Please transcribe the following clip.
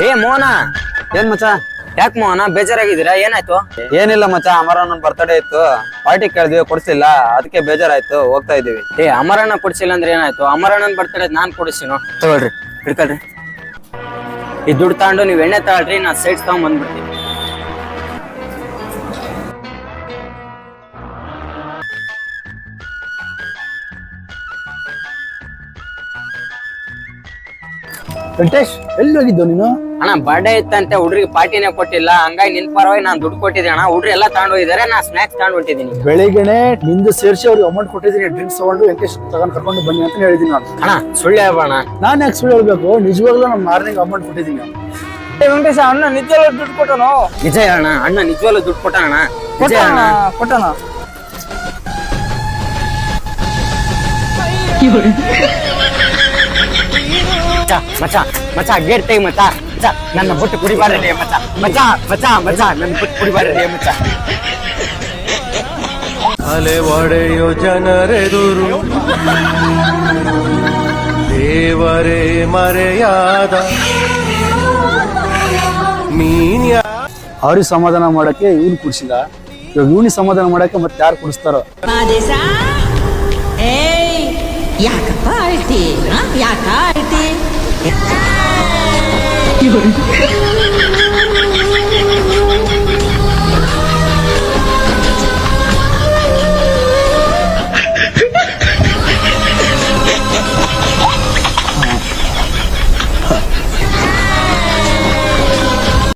ಏ ಮೋಹನ, ಏನ್ ಮಚ್ಚ? ಯಾಕೆ ಮೋಹನ ಬೇಜಾರಾಗಿದ್ದೀರಾ? ಏನಾಯ್ತು? ಏನಿಲ್ಲ ಮಚ್ಚ, ಅಮರಣ್ಣನ ಬರ್ತಡೇ ಇತ್ತು, ಪಾರ್ಟಿ ಕೇಳಿದ್ವಿ, ಕೊಡ್ಸಿಲ್ಲ, ಅದಕ್ಕೆ ಬೇಜಾರಾಯ್ತು, ಹೋಗ್ತಾ ಇದೀವಿ. ಏ ಅಮರಣ್ಣ ಕೊಡ್ಸಿಲ್ಲ ಅಂದ್ರೆ ಏನಾಯ್ತು? ಅಮರಣ್ಣನ್ ಬರ್ತಡೇ ನಾನ್ ಕೊಡಿಸ್ತೀನೋ, ತಗೊಳ್ರಿ, ಹಿಡ್ಕೊಳ್ರಿ. ಈ ದುಡ್ಡು ತಗೊಂಡು ನೀವ್ ಎಣ್ಣೆ ತಗೊಳ್ರಿ, ನಾ ಸೈಡ್ಸ್ ತಗೊಂಡ್ ಬಂದ್ಬಿಡ್ತೀನಿ. ವೆಂಕಟೇಶ್, ಎಲ್ಲಿ ಹೋಗಿದ್ದು ನೀನು? ಅಣ್ಣ ಬರ್ಡೇ ಇತ್ತಂತೆ, ಹುಡ್ರಿಗೆ ಪಾರ್ಟಿನೇ ಕೊಟ್ಟಿಲ್ಲ, ಹಂಗಾಗಿ ನಿನ್ ಪರವಾಗಿ ನಾನ್ ದುಡ್ಡು ಕೊಟ್ಟಿದ್ದೆ ಅಣ್ಣ. ಹುಡ್ರಿ ಎಲ್ಲ ತಗೊಂಡು ಹೋಗಿದಾರೆ, ನಾ ಸ್ನಾಕ್ಸ್ ತಗೊಂಡು ಹೊಟ್ಟಿದ್ದೀನಿ. ಬೆಳಿಗ್ಗೆನೆ ನಿಂದು ಸೇರಿಸಿ ಅವ್ರಿಗೆ ಅಮೌಂಟ್ ಕೊಟ್ಟಿದ್ದೀನಿ, ಡ್ರಿಂಕ್ಸ್ ತಗೊಂಡು ವೆಂಕಟೇಶ್ ತಗೊಂಡ್ ಕರ್ಕೊಂಡು ಬನ್ನಿ ಅಂತ ಹೇಳಿದೀನಿ ನಾನು. ಅಣ್ಣ ಸುಳ್ಳು ಹೇಳ್ಬೇಡ. ನಾನು ಯಾಕೆ ಸುಳ್ಳು ಹೇಳ್ಬೇಕು? ನಿಜವಾಗ್ಲೂ ನಾನು ಮಾರ್ನಿಂಗ್ ಅಮೌಂಟ್ ಕೊಟ್ಟಿದ್ದೀನಿ. ವೆಂಕಟೇಶ, ಅಣ್ಣ ನಿಜವಲ್ಲ ದುಡ್ಡು ಕೊಟ್ಟನು? ನಿಜ ಅಣ್ಣ, ಅಣ್ಣ ನಿಜವಲ್ಲೂ ದುಡ್ಡು ಕೊಟ್ಟಣ. ಕೊಟ್ಟನ. ಮಚ ಮಚ ಗೇಟ್ ತೆಗಿ ಮಚ. ಮಚ ನನ್ನ ಬುಟ್ಟು ಕುಡಿಬಾರ್ರಿ ಮಚ. ಮಚ ಮಚ ಮಚ ನನ್ನ ಬುಟ್ಟು ಕುಡಿಬಾರ್ರಿ ಮಚ. ಅಲೆ ಒಡೆಯೋ ಜನರೆದುರು ದೇವರೇ ಮರೆಯಾದ ಮೀನ್ಯಾ. ಅವ್ರಿಗೆ ಸಮಾಧಾನ ಮಾಡಕ್ಕೆ ಇವ್ನು ಕುಡಿಸಿಲ್ಲ, ಇವಾಗ ಇವ್ನಿಗೆ ಸಮಾಧಾನ ಮಾಡಕ್ಕೆ ಮತ್ತೆ ಯಾರು ಕುಡಿಸ್ತಾರೋ? ಯಾಕಪ್ಪ ಅಳ್ತಿ? ಯಾಕ ಅಳ್ತಿ?